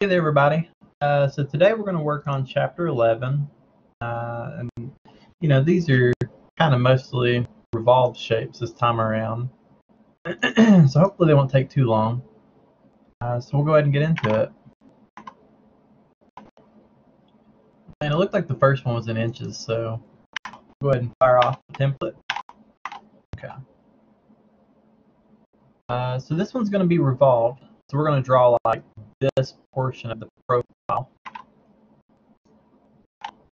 Hey there, everybody. So today we're going to work on Chapter 11. And, these are kind of mostly revolved shapes this time around. So hopefully they won't take too long. So we'll go ahead and get into it. And it looked like the first one was in inches, so go ahead and fire off the template. Okay. So this one's going to be revolved. So we're going to draw like this portion of the profile.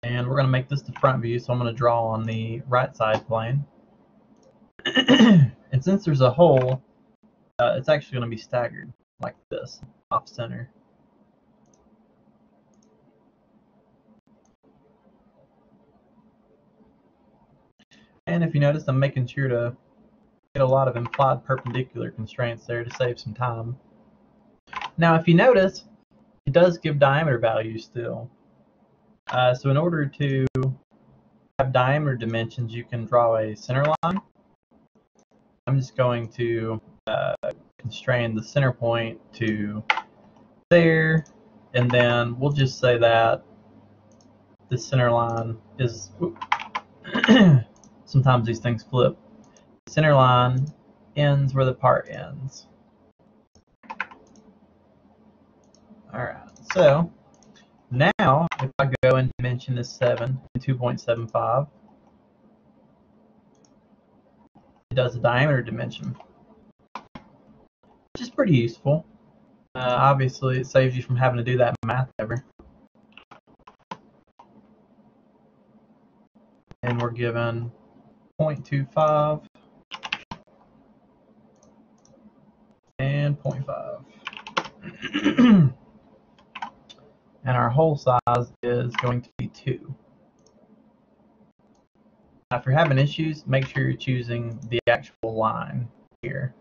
And we're going to make this the front view, so I'm going to draw on the right side plane. And since there's a hole, it's actually going to be staggered like this, off center. And if you notice, I'm making sure to get a lot of implied perpendicular constraints there to save some time. Now, if you notice, it does give diameter values still. So in order to have diameter dimensions, you can draw a center line. I'm just going to constrain the center point to there, and then we'll just say that the center line is, sometimes these things flip. The center line ends where the part ends. Alright, so now if I go and dimension this 7 and 2.75, it does a diameter dimension, which is pretty useful. Obviously, it saves you from having to do that math ever. And we're given 0.25 and 0.5. And our hole size is going to be 2. Now, if you're having issues, make sure you're choosing the actual line here.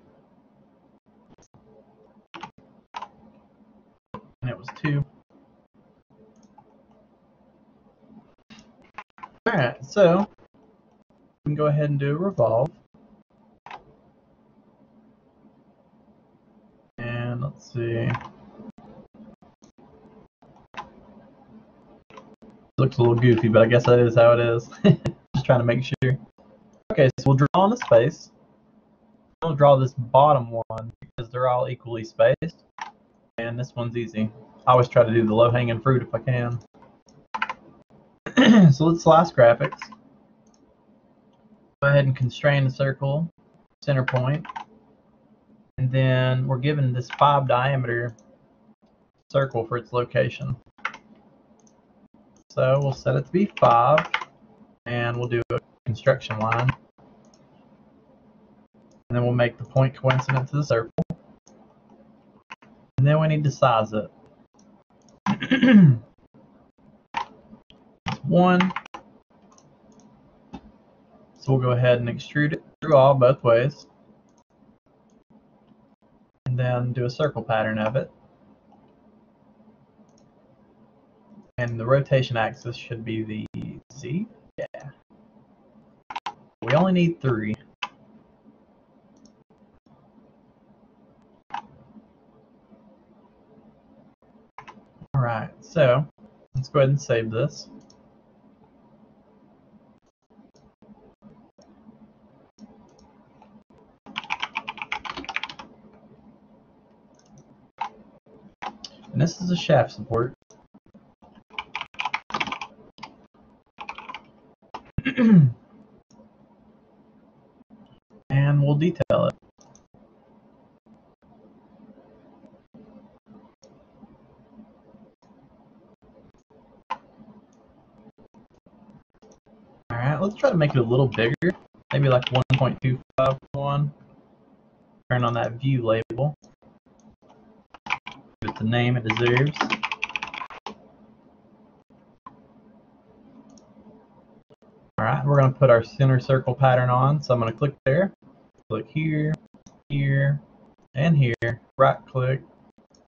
And it was 2. Alright, so we can go ahead and do a revolve. And let's see. Looks a little goofy, but I guess that is how it is. Just trying to make sure. Okay, so we'll draw on the space. We'll draw this bottom one because they're all equally spaced. And this one's easy. I always try to do the low-hanging fruit if I can. So let's slice graphics. Go ahead and constrain the circle, center point. And then we're given this 5 diameter circle for its location. So we'll set it to be 5, and we'll do a construction line. And then we'll make the point coincident to the circle. And then we need to size it. It's 1. So we'll go ahead and extrude it through all both ways. And then do a circle pattern of it. And the rotation axis should be the Z. Yeah. We only need 3. Alright, so let's go ahead and save this. And this is a shaft support. And we'll detail it. Alright, let's try to make it a little bigger. Maybe like 1.251. Turn on that view label. Give it the name it deserves. Alright, we're going to put our center circle pattern on. So I'm going to click there. Click here, here, and here. Right click.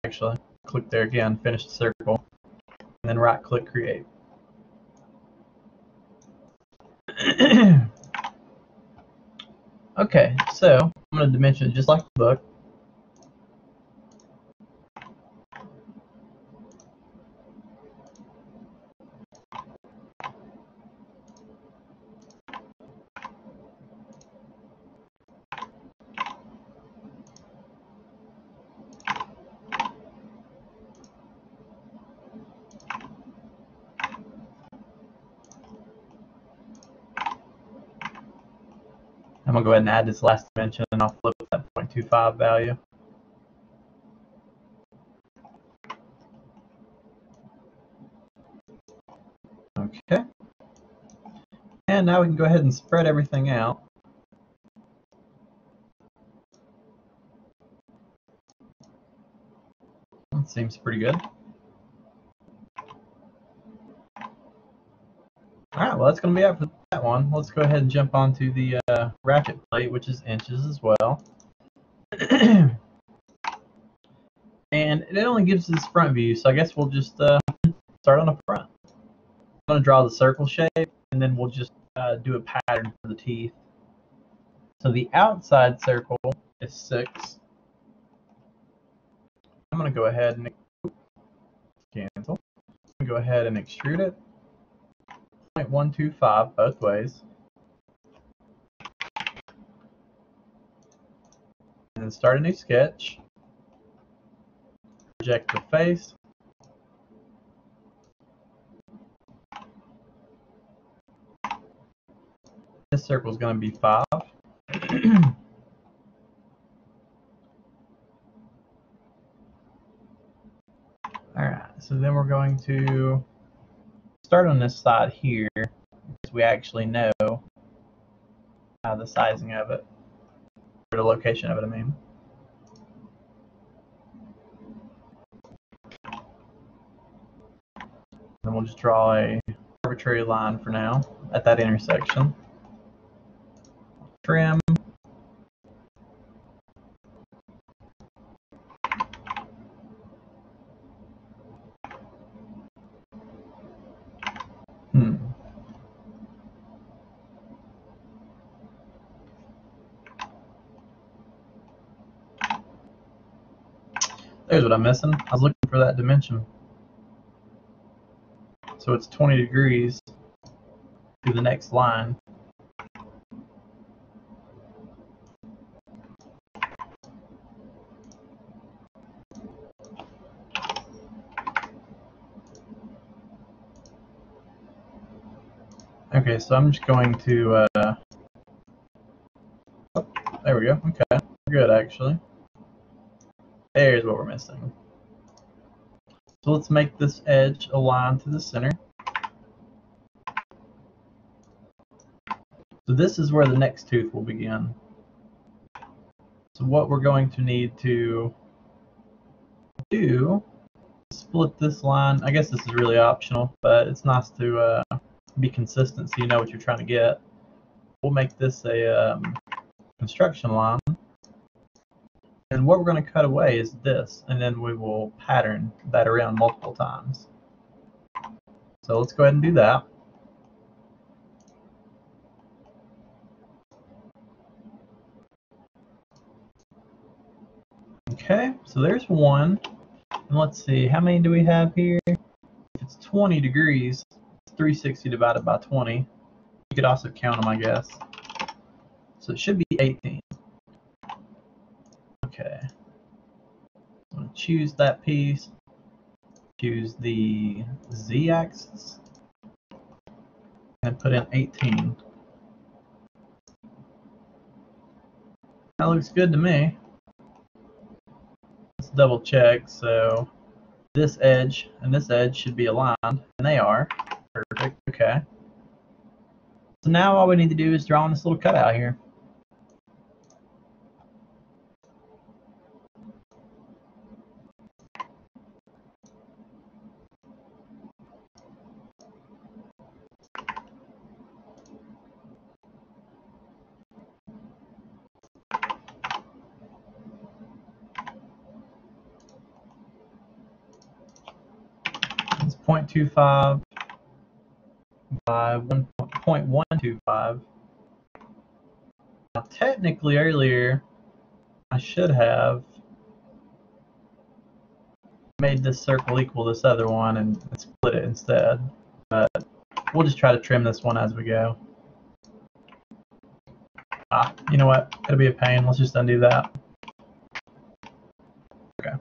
Actually, click there again. Finish the circle. And then right click create. Okay, so I'm going to dimension it just like the book. going to go ahead and add this last dimension, and I'll flip that 0.25 value. Okay. And now we can go ahead and spread everything out. That seems pretty good. Alright, well that's going to be it for that one. Let's go ahead and jump onto the racket plate, which is inches as well. And it only gives this front view, so I guess we'll just start on the front. I'm going to draw the circle shape, and then we'll just do a pattern for the teeth. So the outside circle is 6. I'm going to go ahead and cancel. I'm going to go ahead and extrude it 0.125 both ways. And then start a new sketch. Project the face. This circle is going to be 5. Alright, so then we're going to start on this side here, because we actually know the sizing of it, or the location of it, I mean. Then we'll just draw a arbitrary line for now at that intersection. Trim. There's what I'm missing. I was looking for that dimension. So it's 20 degrees to the next line. Okay, so I'm just going to, oh, there we go. Okay, good actually. There's what we're missing. So let's make this edge align to the center. So this is where the next tooth will begin. So what we're going to need to do is split this line. I guess this is really optional, but it's nice to be consistent so you know what you're trying to get. We'll make this a construction line. And what we're going to cut away is this, and then we will pattern that around multiple times. So let's go ahead and do that. Okay, so there's one. And let's see, how many do we have here? If it's 20 degrees, it's 360 divided by 20. You could also count them, I guess. So it should be 18. Okay. I'm going to choose that piece. Choose the Z-axis. And put in 18. That looks good to me. Let's double check. So this edge and this edge should be aligned, and they are. Perfect. Okay. So now all we need to do is draw on this little cutout here. It's 0.25 by 1.125. Now technically earlier I should have made this circle equal this other one and split it instead, but we'll just try to trim this one as we go. You know what? It'll be a pain. Let's just undo that. Okay.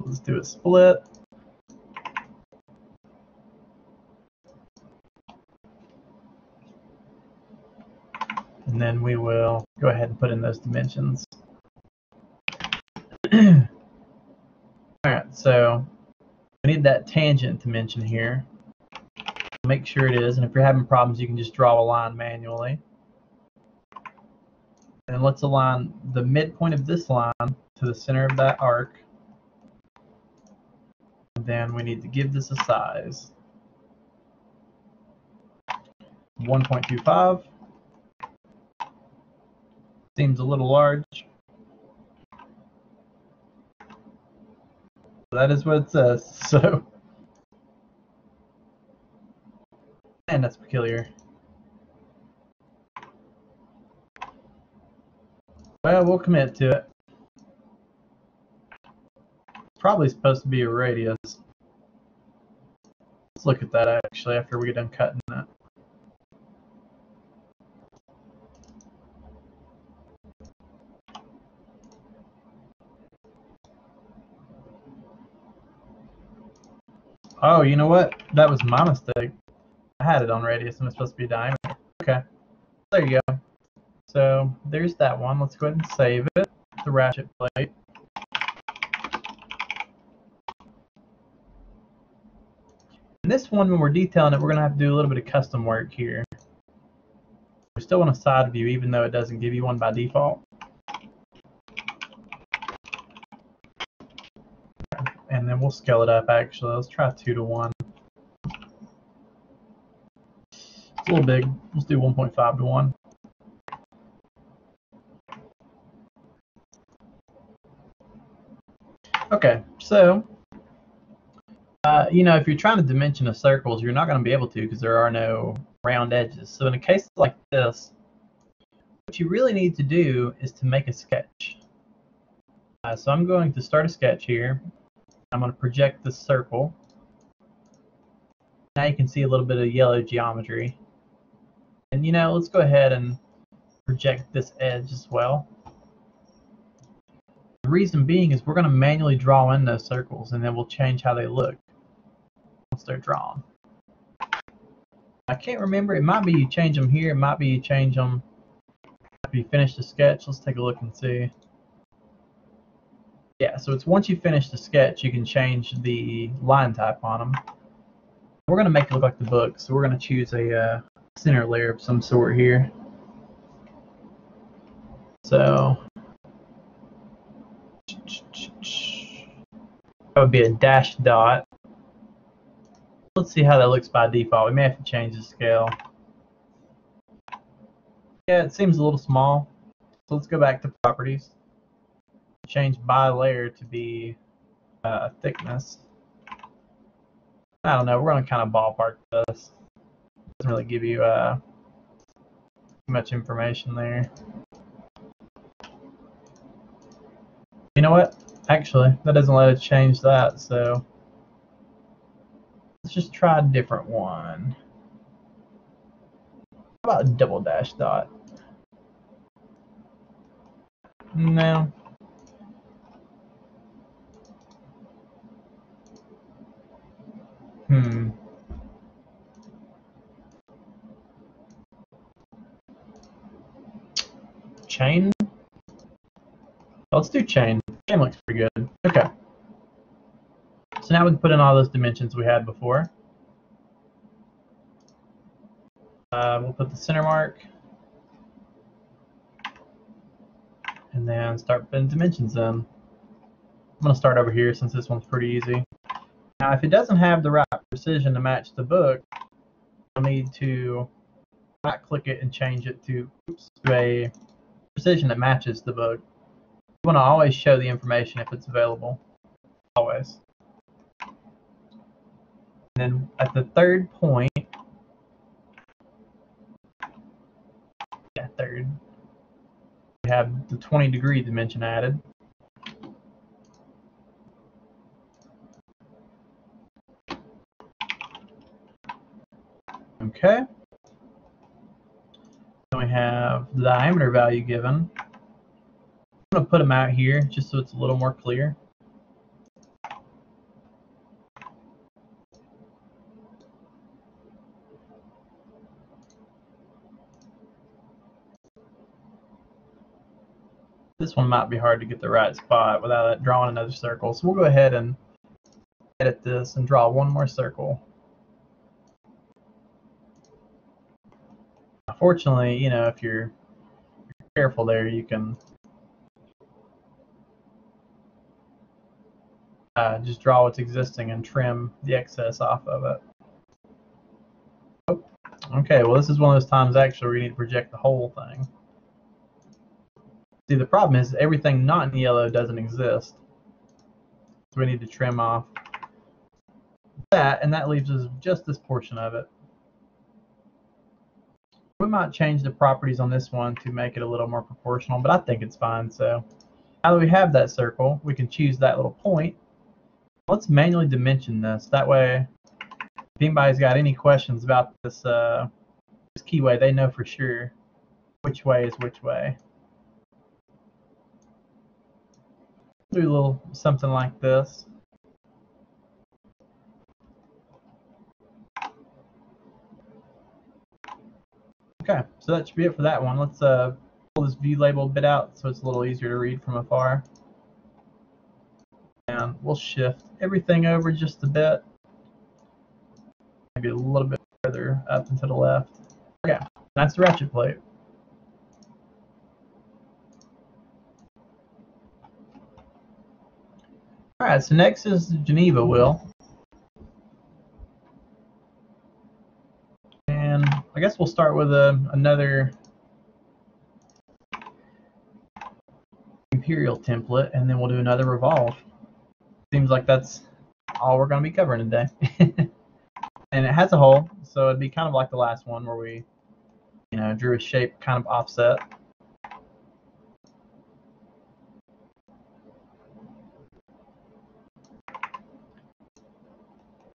Let's do a split. And then we will go ahead and put in those dimensions. Alright, so we need that tangent dimension here. Make sure it is, and if you're having problems, you can just draw a line manually. And let's align the midpoint of this line to the center of that arc. And then we need to give this a size. 1.25. Seems a little large. That is what it says, so. And that's peculiar. Well, we'll commit to it. Probably supposed to be a radius. Let's look at that actually after we get done cutting that. Oh, you know what? That was my mistake. I had it on radius and it's supposed to be diameter. Okay. There you go. So there's that one. Let's go ahead and save it. The ratchet plate. And this one, when we're detailing it, we're going to have to do a little bit of custom work here. We still want a side view, even though it doesn't give you one by default. And then we'll scale it up, actually. Let's try 2:1. It's a little big. Let's do 1.5:1. Okay, so, you know, if you're trying to dimension a circles, you're not going to be able to because there are no round edges. So in a case like this, what you really need to do is to make a sketch. So I'm going to start a sketch here. I'm going to project this circle. Now you can see a little bit of yellow geometry. And you know, let's go ahead and project this edge as well. The reason being is we're going to manually draw in those circles and then we'll change how they look once they're drawn. I can't remember, it might be you change them here, it might be you change them after you finish the sketch. Let's take a look and see. Yeah, so it's once you finish the sketch, you can change the line type on them. We're going to make it look like the book, so we're going to choose a center layer of some sort here. So that would be a dashed dot. Let's see how that looks by default. We may have to change the scale. Yeah, it seems a little small. So let's go back to properties. Change by layer to be thickness. I don't know. We're going to kind of ballpark this. Doesn't really give you too much information there. You know what? Actually, that doesn't let us change that, so let's just try a different one. How about a double dash dot? No. Chain? Let's do chain. Chain looks pretty good. Okay. So now we can put in all those dimensions we had before. We'll put the center mark. And then start putting dimensions in. I'm going to start over here since this one's pretty easy. Now, if it doesn't have the right precision to match the book, you'll need to right-click it and change it to a precision that matches the book. You want to always show the information if it's available. Always. And then at the third point, third, we have the 20-degree dimension added. Okay. Then we have the diameter value given. I'm going to put them out here just so it's a little more clear. This one might be hard to get the right spot without drawing another circle. So we'll go ahead and edit this and draw one more circle. Fortunately, you know, if you're careful there, you can just draw what's existing and trim the excess off of it. Oh, okay, well, this is one of those times actually where you need to project the whole thing. See, the problem is everything not in yellow doesn't exist. So we need to trim off that, and that leaves us just this portion of it. We might change the properties on this one to make it a little more proportional, but I think it's fine. So now that we have that circle, we can choose that little point. Let's manually dimension this. That way, if anybody's got any questions about this, this keyway, they know for sure which way is which way. Do a little something like this. Okay, so that should be it for that one. Let's pull this view label bit out so it's a little easier to read from afar. And we'll shift everything over just a bit. Maybe a little bit further up and to the left. Okay, that's the ratchet plate. Alright, so next is the Geneva wheel. And I guess we'll start with another Imperial template, and then we'll do another revolve. Seems like that's all we're going to be covering today. And it has a hole, so it'd be kind of like the last one where we, you know, drew a shape kind of offset.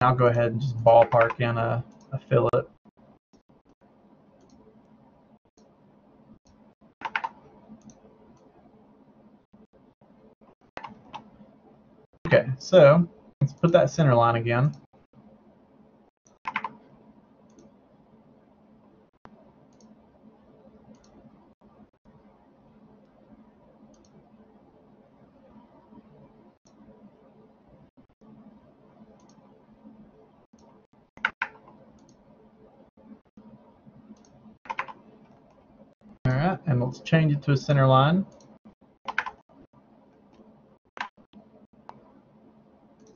I'll go ahead and just ballpark in a fillet. Okay, so let's put that center line again. All right, and let's change it to a center line.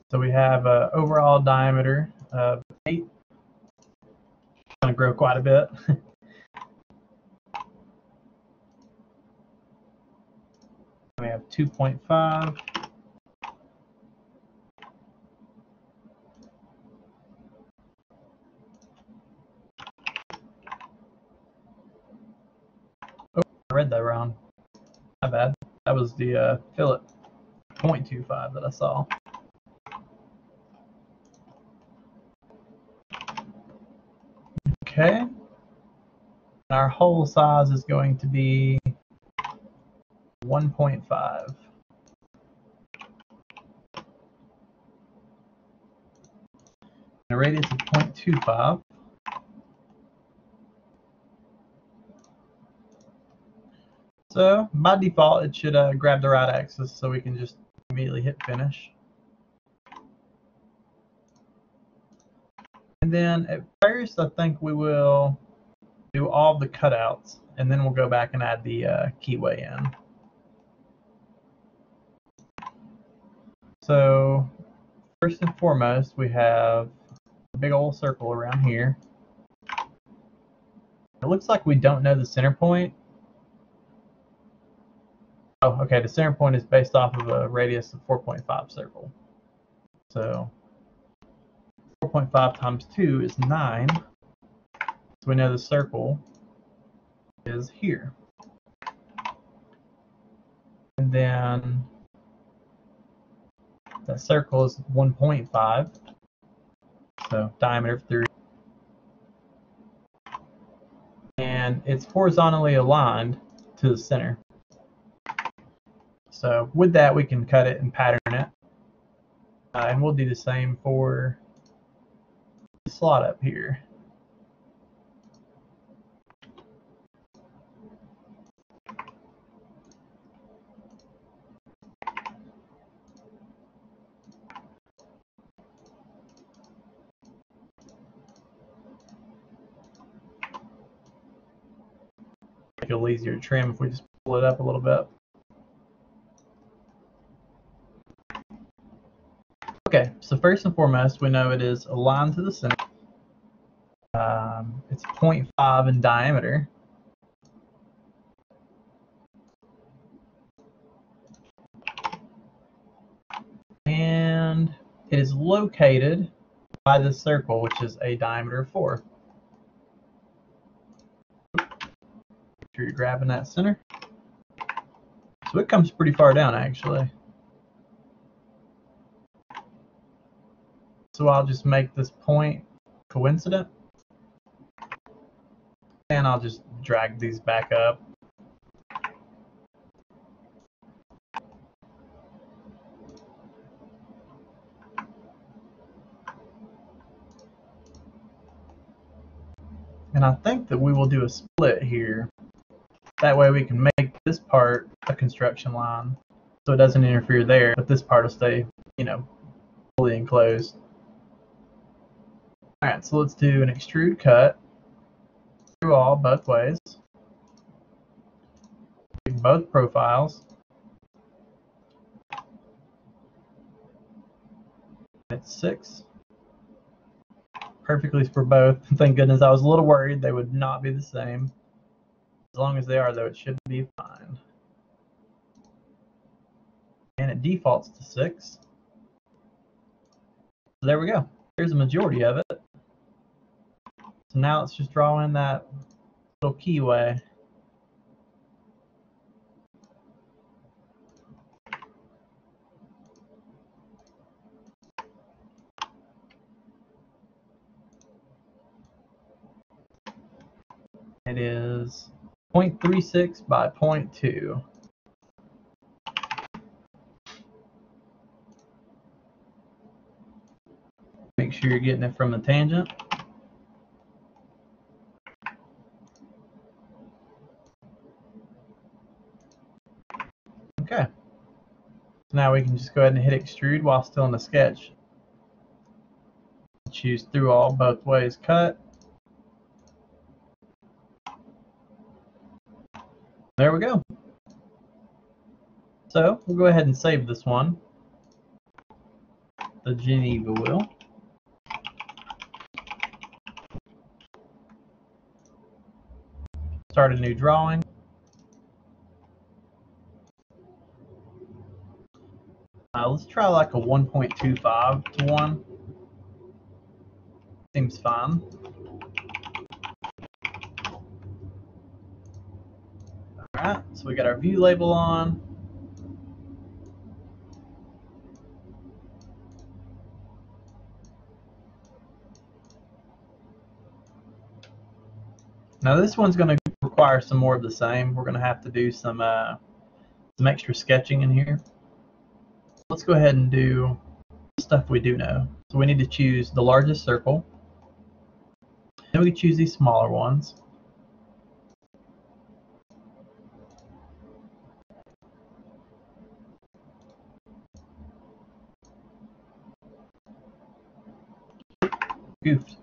So we have an overall diameter of 8. It's going to grow quite a bit. We have 2.5. Oh, I read that wrong. My bad. That was the fillet 0.25 that I saw. Okay. Our hole size is going to be 1.5. A radius of 0.25. So by default, it should grab the right axis, so we can just immediately hit finish. And then at first, I think we will do all the cutouts, and then we'll go back and add the keyway in. So first and foremost, we have a big old circle around here. It looks like we don't know the center point. Oh, okay, the center point is based off of a radius of 4.5 circle. So 4.5 times 2 is 9. So we know the circle is here. And then that circle is 1.5. So diameter of 3. And it's horizontally aligned to the center. So with that, we can cut it and pattern it. And we'll do the same for the slot up here. make it a little easier to trim if we just pull it up a little bit. Okay, so first and foremost, we know it is aligned to the center. It's 0.5 in diameter. And it is located by this circle, which is a diameter of 4. Make sure you're grabbing that center. So it comes pretty far down, actually. So I'll just make this point coincident. And I'll just drag these back up. And I think that we will do a split here. That way we can make this part a construction line, so it doesn't interfere there, but this part will stay, fully enclosed. Alright, so let's do an extrude cut through all both ways. Both profiles. It's 6. Perfectly for both. Thank goodness. I was a little worried they would not be the same. As long as they are, though, it should be fine. And it defaults to 6. So there we go. Here's the majority of it. So now let's just draw in that little keyway. It is 0.36 by 0.2. Make sure you're getting it from the tangent. Okay. So now we can just go ahead and hit extrude while still in the sketch. Choose through all both ways cut. There we go. So we'll go ahead and save this one. The Geneva wheel. Start a new drawing. Let's try like a 1.25 to 1. Seems fine. Alright, so we got our view label on. Now this one's going to require some more of the same. We're going to have to do some extra sketching in here. Let's go ahead and do stuff we do know. So we need to choose the largest circle. Then we can choose these smaller ones. Goofed.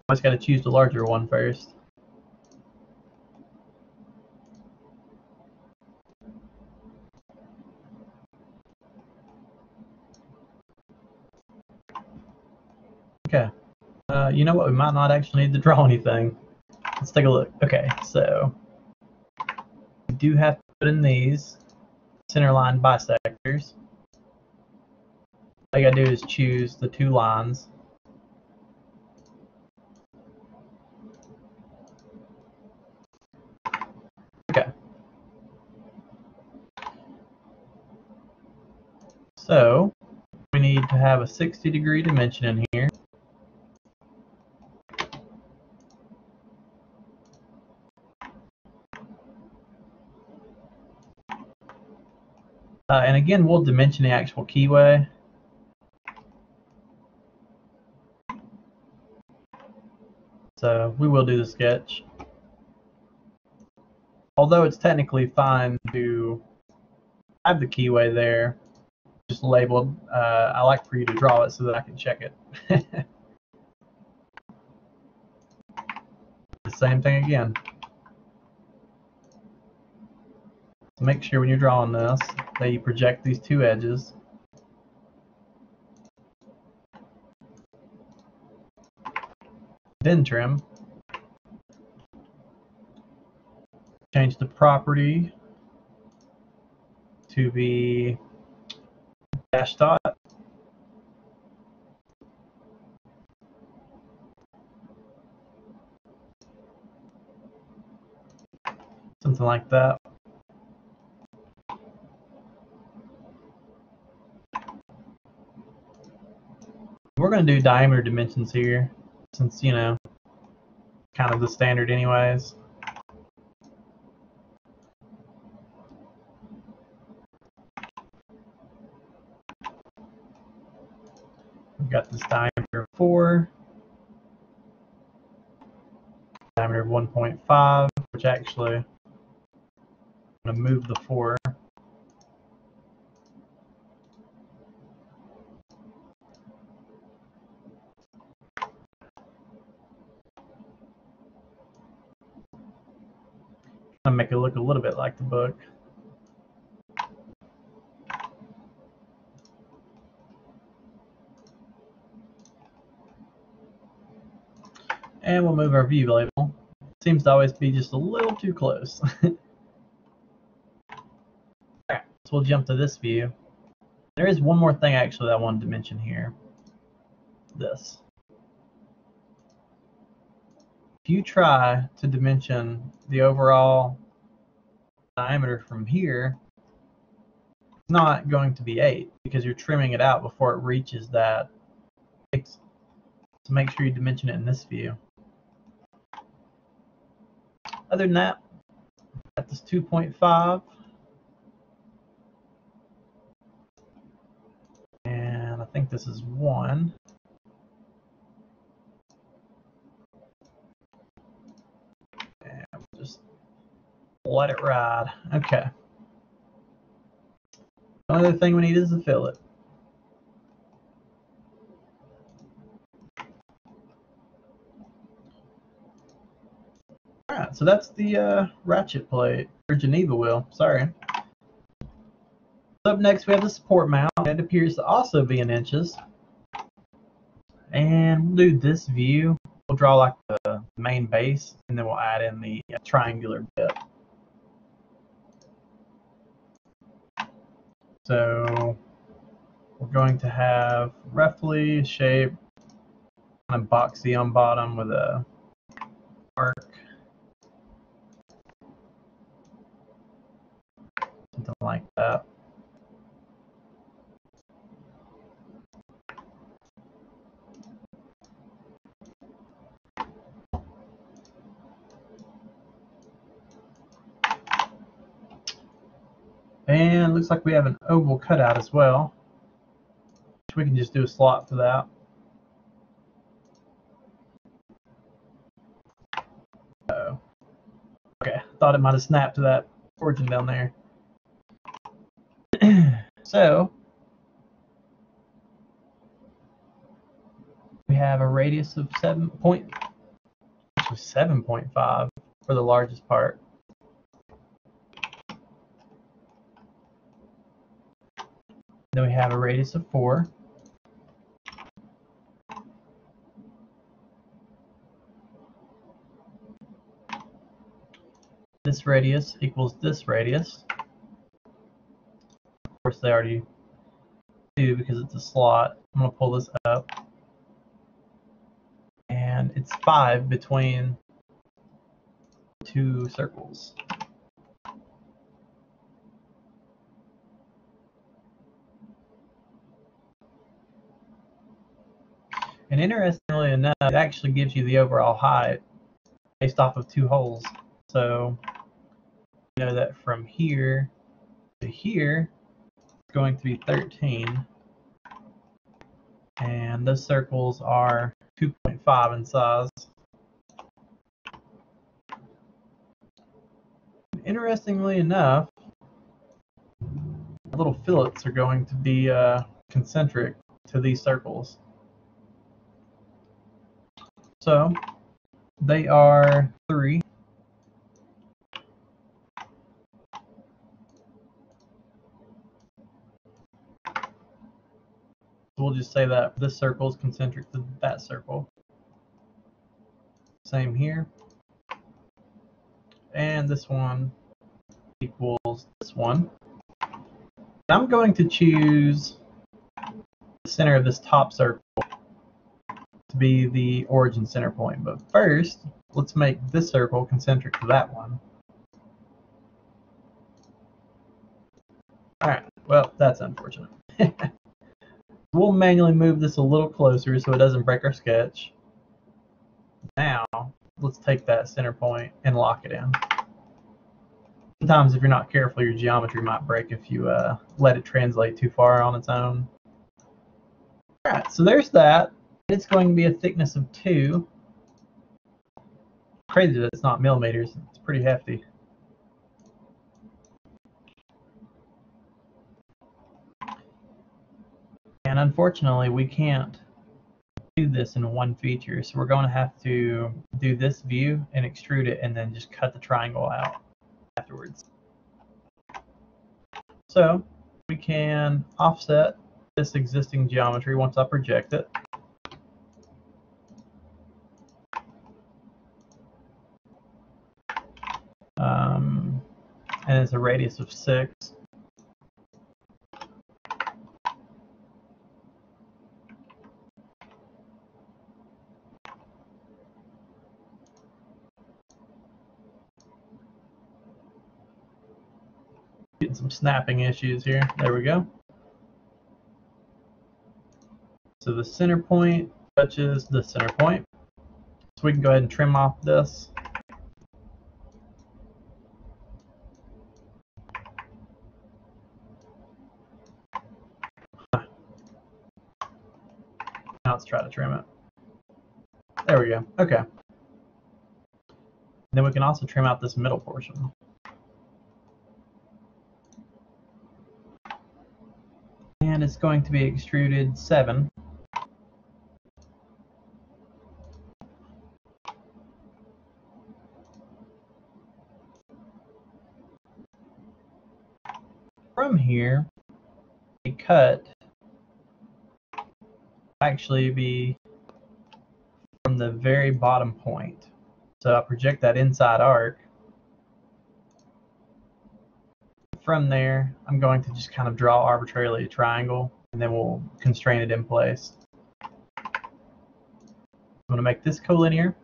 Always got to choose the larger one first. Okay. You know what? We might not actually need to draw anything. Let's take a look. Okay, so we do have to put in these centerline bisectors. All you gotta do is choose the 2 lines. Okay. So we need to have a 60-degree dimension in here. And again, we'll dimension the actual keyway. So we will do the sketch. Although it's technically fine to have the keyway there, just labeled, I like for you to draw it so that I can check it. The same thing again. make sure when you're drawing this that you project these two edges. Then trim. Change the property to be dash dot. Something like that. We're going to do diameter dimensions here, since, you know, kind of the standard anyways. We've got this diameter of 4, diameter of 1.5, which actually, I'm going to move the 4. I'm going to make it look a little bit like the book. And we'll move our view label. Seems to always be just a little too close. Alright, so we'll jump to this view. There is one more thing actually that I wanted to mention here. This. If you try to dimension the overall diameter from here, it's not going to be 8 because you're trimming it out before it reaches that pixel. So make sure you dimension it in this view. Other than that, got this 2.5. And I think this is 1. And we'll just let it ride. Okay. The only other thing we need is a fillet. Alright, so that's the ratchet plate, or Geneva wheel, sorry. Up next we have the support mount. It appears to also be in inches. And we'll do this view. We'll draw like the main base, and then we'll add in the triangular bit. So we're going to have roughly shape, kind of boxy on bottom with a arc. Something like that. And looks like we have an oval cutout as well. We can just do a slot for that. Oh. Okay, thought it might have snapped to that origin down there. So we have a radius of 7.5 for the largest part. Then we have a radius of 4. This radius equals this radius. Of course, they already do because it's a slot. I'm going to pull this up. And it's 5 between 2 circles. And interestingly enough, it actually gives you the overall height based off of 2 holes. So you know that from here to here, it's going to be 13. And those circles are 2.5 in size. Interestingly enough, little fillets are going to be concentric to these circles. So they are 3, We'll just say that this circle is concentric to that circle. Same here. And this one equals this one. I'm going to choose the center of this top circle to be the origin center point. But first, let's make this circle concentric to that one. Alright, well, that's unfortunate. We'll manually move this a little closer so it doesn't break our sketch. Now, let's take that center point and lock it in. Sometimes if you're not careful, your geometry might break if you let it translate too far on its own. Alright, so there's that. It's going to be a thickness of 2. Crazy that it's not millimeters. It's pretty hefty. And unfortunately, we can't do this in one feature, so we're going to have to do this view and extrude it and then just cut the triangle out afterwards. So we can offset this existing geometry once I project it. And it's a radius of 6. Getting some snapping issues here. There we go. So the center point touches the center point. So we can go ahead and trim off this. Now let's try to trim it. There we go. Okay. Then we can also trim out this middle portion. And it's going to be extruded 7. From here, a cut actually be from the very bottom point. So I project that inside arc. From there, I'm going to just kind of draw arbitrarily a triangle, and then we'll constrain it in place. I'm going to make this collinear,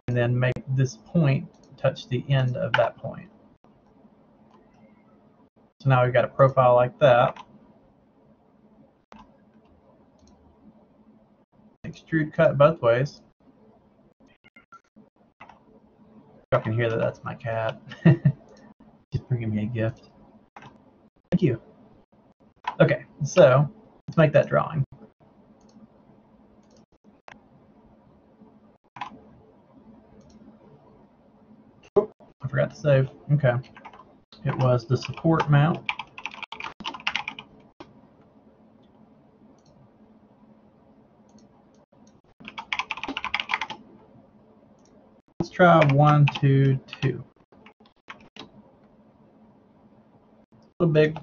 and then make this point touch the end of that point. So now we've got a profile like that. Extrude cut both ways. Y'all can hear that that's my cat. Just bringing me a gift. Thank you. Okay, so let's make that drawing. Oh, I forgot to save. Okay. It was the support mount. Let's try 1, 2, 2. A little big.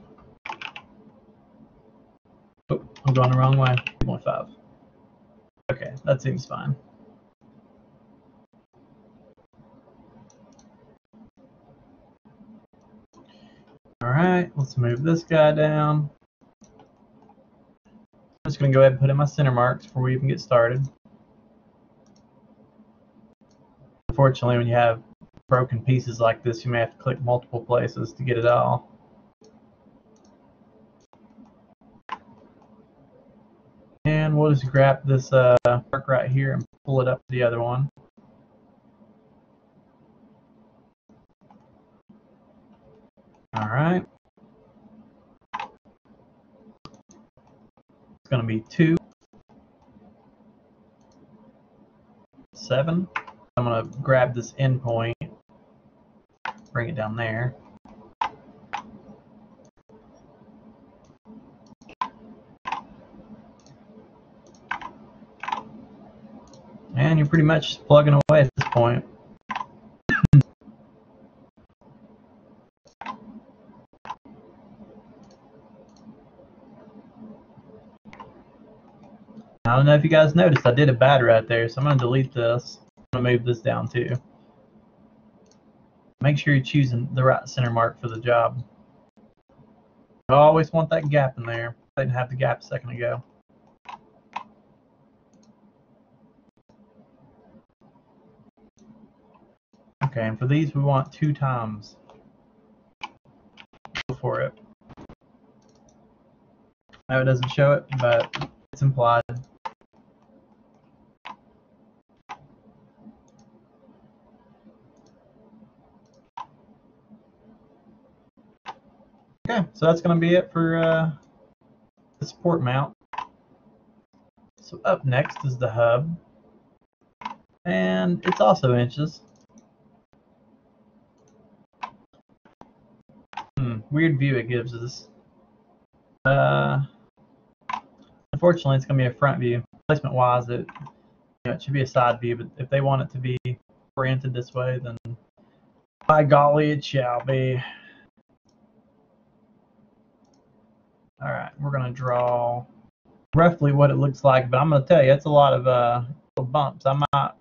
Oh, I'm going the wrong way. 2.5. Okay, that seems fine. Alright, let's move this guy down. I'm just going to go ahead and put in my center marks before we even get started. Unfortunately, when you have broken pieces like this, you may have to click multiple places to get it all. And we'll just grab this mark right here and pull it up to the other one. Alright. It's going to be 2, 7. I'm going to grab this end point, bring it down there. And you're pretty much just plugging away at this point. I don't know if you guys noticed, I did it bad right there, so I'm going to delete this. I'm going to move this down too. Make sure you're choosing the right center mark for the job. I always want that gap in there. I didn't have the gap a second ago. Okay, and for these we want 2 times. Go for it. No, it doesn't show it, but it's implied. Okay, so that's going to be it for the support mount. So up next is the hub, and it's also inches. Weird view it gives us. Unfortunately, it's going to be a front view. Placement-wise, it should be a side view, but if they want it to be oriented this way, then by golly, it shall be. All right, we're going to draw roughly what it looks like, but I'm going to tell you, it's a lot of little bumps. I might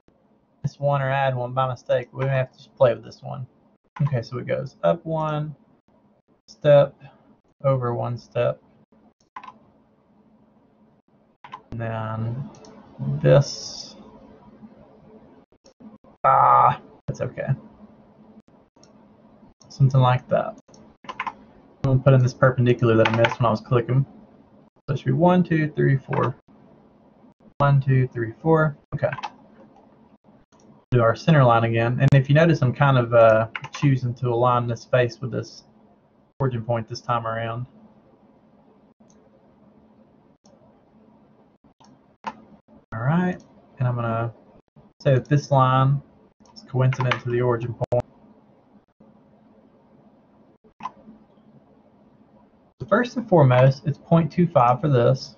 miss one or add one by mistake. We may have to just play with this one. Okay, so it goes up 1 step, over 1 step, and then this. That's okay. Something like that. I'm going to put in this perpendicular that I missed when I was clicking. So it should be 1, 2, 3, 4. 1, 2, 3, 4. Okay. Do our center line again. And if you notice, I'm kind of choosing to align this face with this origin point this time around. All right. And I'm going to say that this line is coincident to the origin point. So first and foremost, it's 0.25 for this.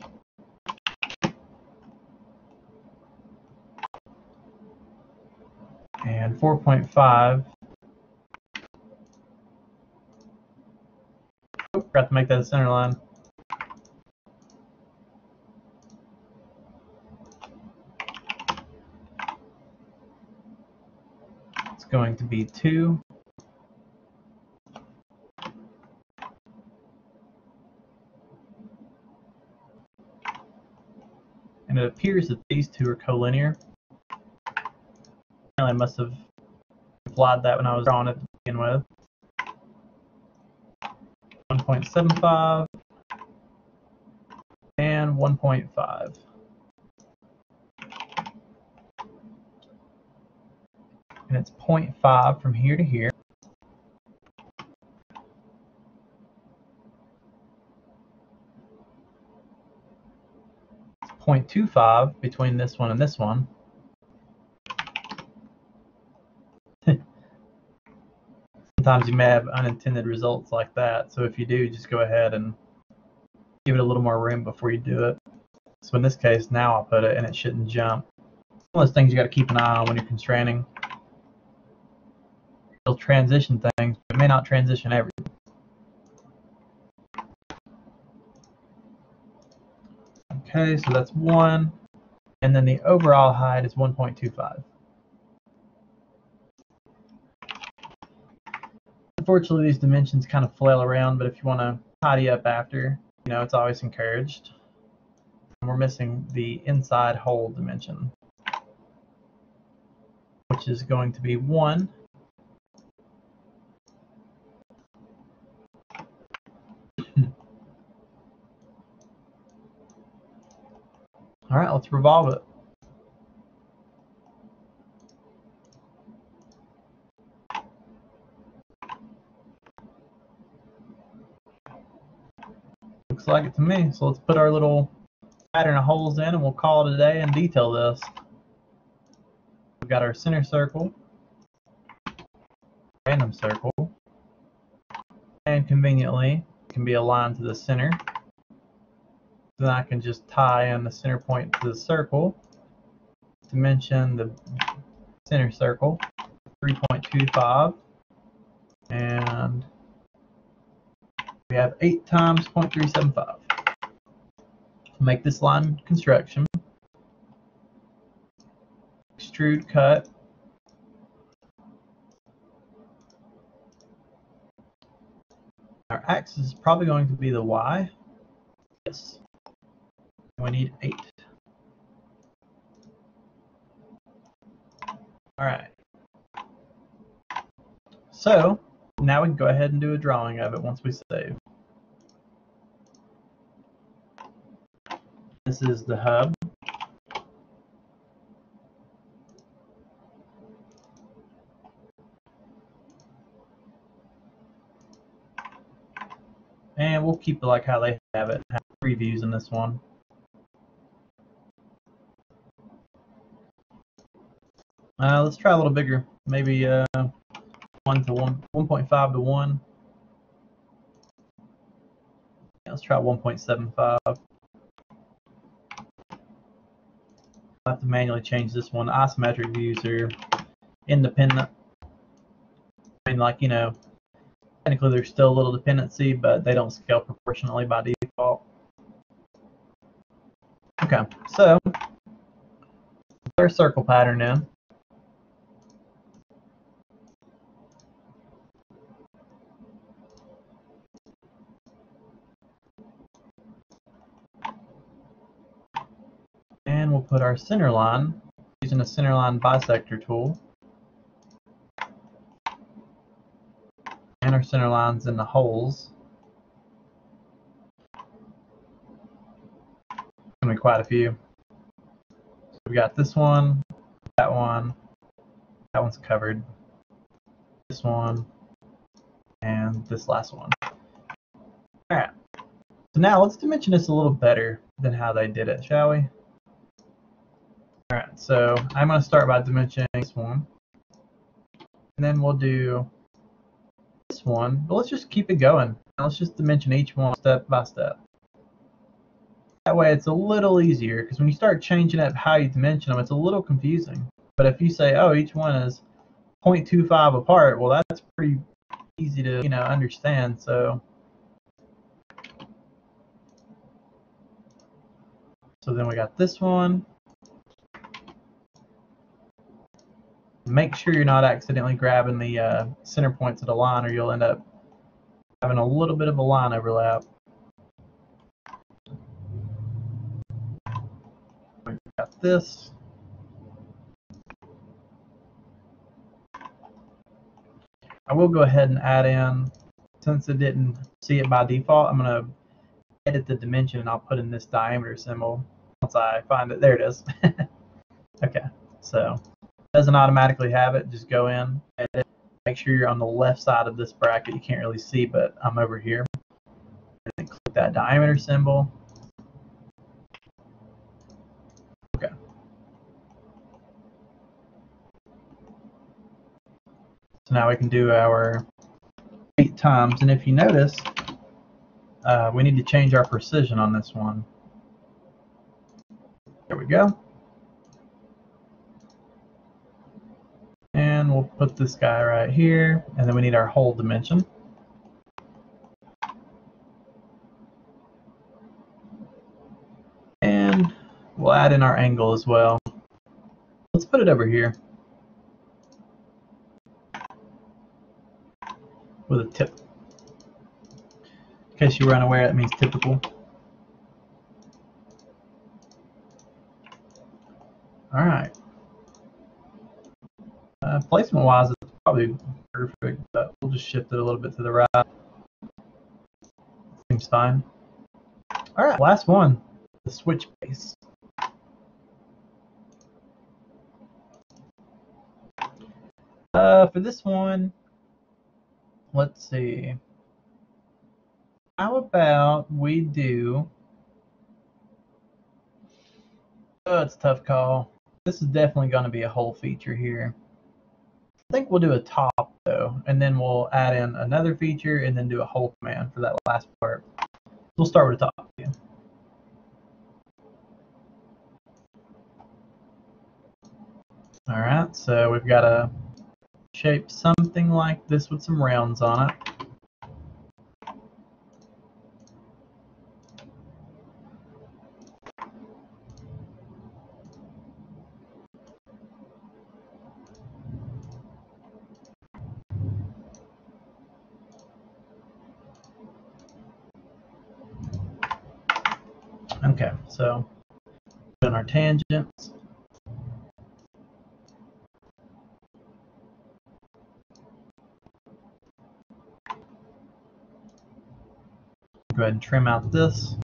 And 4.5. Oh, forgot to make that a center line. It's going to be 2. And it appears that these two are collinear. I must have implied that when I was drawing it to begin with. 1.75 and 1.5. And it's 0.5 from here to here. It's 0.25 between this one and this one. Sometimes you may have unintended results like that, so if you do, just go ahead and give it a little more room before you do it. So in this case, now I'll put it and it shouldn't jump. One of those things you got to keep an eye on when you're constraining. It'll transition things, but it may not transition everything. Okay, so that's 1, and then the overall height is 1.25. Unfortunately, these dimensions kind of flail around, but if you want to tidy up after, it's always encouraged. And we're missing the inside hole dimension, which is going to be 1. All right, let's revolve it. Looks like it to me. So let's put our little pattern of holes in and we'll call it a day and detail this. We've got our center circle, random circle, and conveniently it can be aligned to the center. Then I can just tie in the center point to the circle. Dimension the center circle, 3.25, and we have 8 times 0.375. Make this line construction. extrude cut. Our axis is probably going to be the Y. Yes. We need 8. Alright. So, now we can go ahead and do a drawing of it once we save. This is the hub. And we'll keep it like how they have it. Have 3 views in this one. Let's try a little bigger. Maybe 1 to 1, 1.5 to 1. Yeah, let's try 1.75. I'll have to manually change this one. Isometric views are independent. I mean, like, you know, technically there's still a little dependency, but they don't scale proportionally by default. Okay, so put our circle pattern in. And we'll put our center line using a center line bisector tool. And our center lines in the holes. Gonna be quite a few. So we got this one, that one's covered. This one, and this last one. Alright. So now let's dimension this a little better than how they did it, shall we? Alright, so I'm gonna start by dimensioning this one. And then we'll do this one, but let's just keep it going. Let's just dimension each one step by step. That way it's a little easier, because when you start changing up how you dimension them, it's a little confusing. But if you say, oh, each one is 0.25 apart, well, that's pretty easy to, you know, understand. So then we got this one. Make sure you're not accidentally grabbing the center points of the line, or you'll end up having a little bit of a line overlap. We've got this. I will go ahead and add in, since it didn't see it by default, I'm going to edit the dimension and I'll put in this diameter symbol once I find it. There it is. Okay, so it doesn't automatically have it. Just go in, edit, make sure you're on the left side of this bracket. You can't really see, but I'm over here. And then click that diameter symbol. Okay. So now we can do our 8 times, and if you notice, we need to change our precision on this one. There we go. And we'll put this guy right here, and then we need our hole dimension. And we'll add in our angle as well. Let's put it over here with a tip. In case you were unaware, that means typical. All right. Placement wise, it's probably perfect, but we'll just shift it a little bit to the right. Seems fine. All right, last one, the switch base. For this one, let's see. How about we do? Oh, it's a tough call. This is definitely going to be a hole feature here. I think we'll do a top though, and then we'll add in another feature and then do a hole command for that last part. We'll start with the top again. All right, so we've got to shape something like this with some rounds on it. Okay, so on our tangents. Go ahead and trim out this.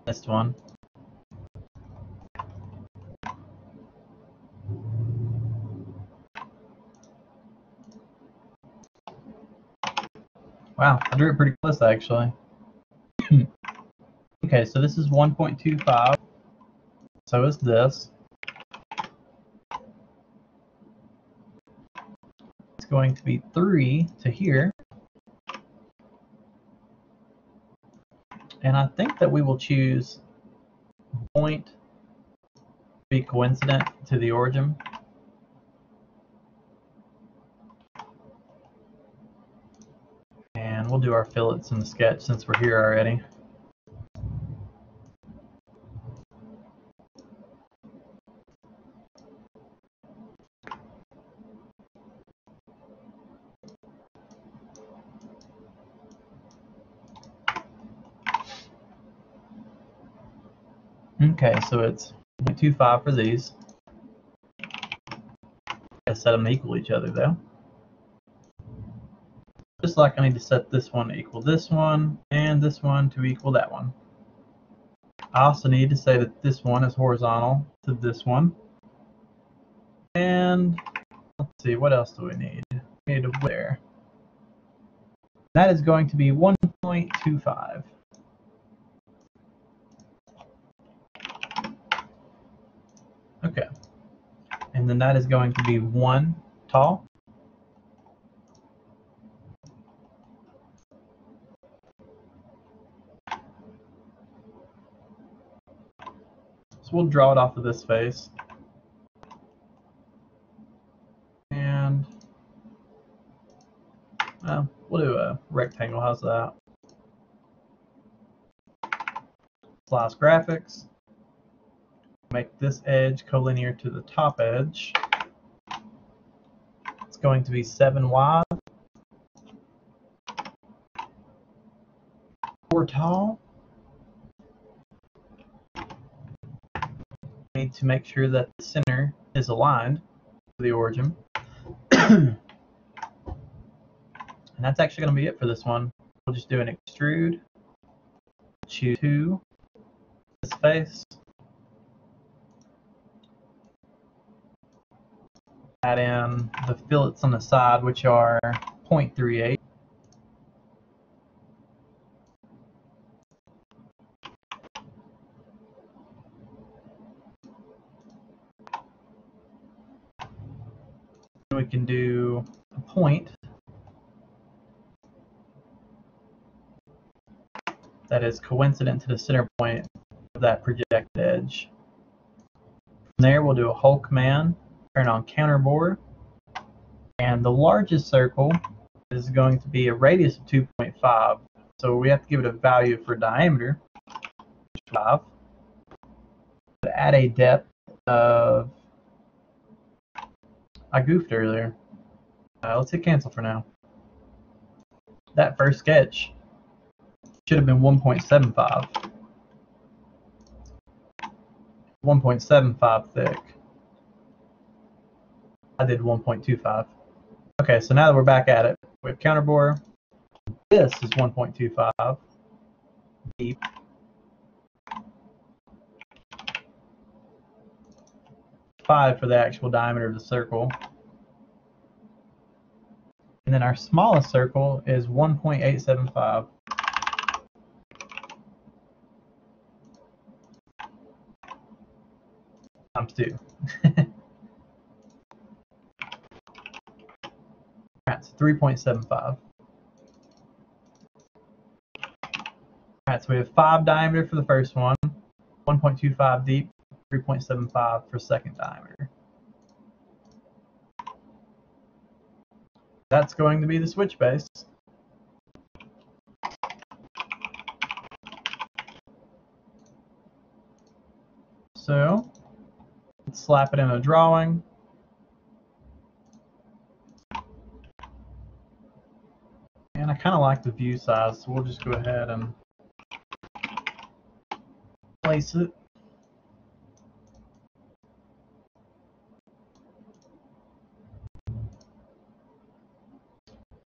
This one. Wow, I drew it pretty close actually. Okay, so this is 1.25. So is this. It's going to be 3 to here. And I think that we will choose point to be coincident to the origin. And we'll do our fillets in the sketch since we're here already. Okay, so it's 0.25 for these. Gotta set them to equal each other though. Just like I need to set this one to equal this one, and this one to equal that one. I also need to say that this one is horizontal to this one. And let's see, what else do we need? We need a width there. That is going to be 1.25. Okay. And then that is going to be 1 tall. So we'll draw it off of this face. And we'll do a rectangle. How's that? Slice graphics. Make this edge collinear to the top edge. It's going to be 7 wide, 4 tall. Need to make sure that the center is aligned to the origin. And that's actually going to be it for this one. We'll just do an extrude, choose 2, this face, add in the fillets on the side, which are 0.38. We can do a point that is coincident to the center point of that projected edge. From there, we'll do a whole command, turn on counterboard, and the largest circle is going to be a radius of 2.5. So we have to give it a value for diameter, 5. To add a depth of, I goofed earlier. Let's hit cancel for now. That first sketch should have been 1.75. 1.75 thick. I did 1.25. Okay, so now that we're back at it, we have counterbore. This is 1.25 deep. Five for the actual diameter of the circle. And then our smallest circle is 1.875. Times 2. Alright, so 3.75. Alright, so we have 5 diameter for the first one, 1.25 deep, 3.75 for second diameter. That's going to be the switch base. So let's slap it in a drawing. And I kind of like the view size, so we'll just go ahead and place it.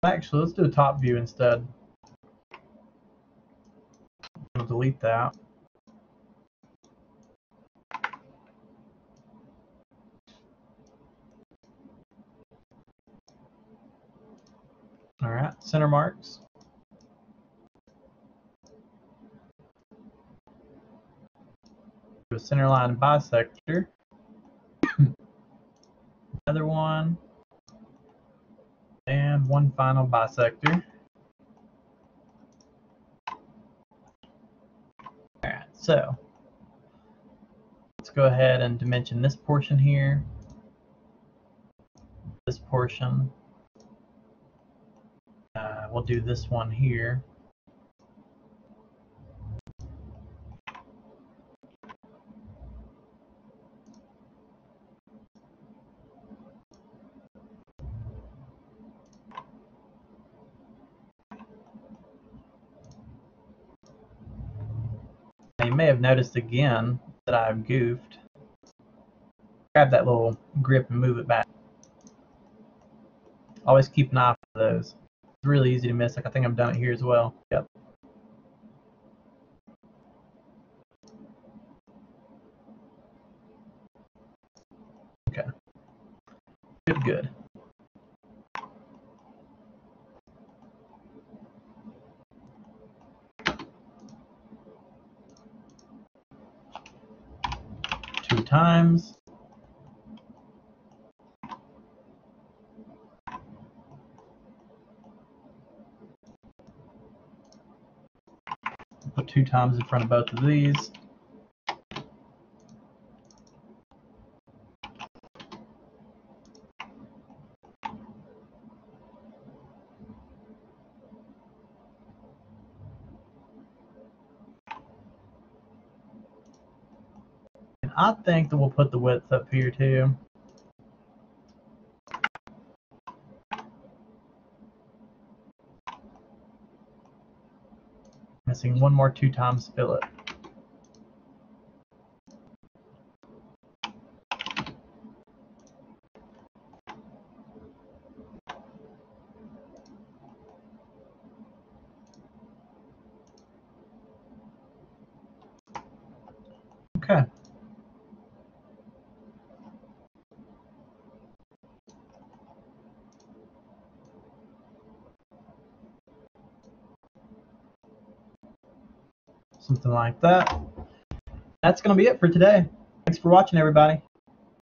Actually, let's do a top view instead. We'll delete that. All right, center marks. Do a center line bisector. Another one. And one final bisector. All right, so let's go ahead and dimension this portion here, this portion. We'll do this one here. Now you may have noticed again that I've goofed. Grab that little grip and move it back. Always keep an eye for those. It's really easy to miss. Like I think I've done it here as well. Yep. Okay. Good, good. Two times. Put 2 times in front of both of these. And I think that we'll put the width up here too. Missing one more 2 times fillet. Okay. Something like that. That's going to be it for today. Thanks for watching, everybody.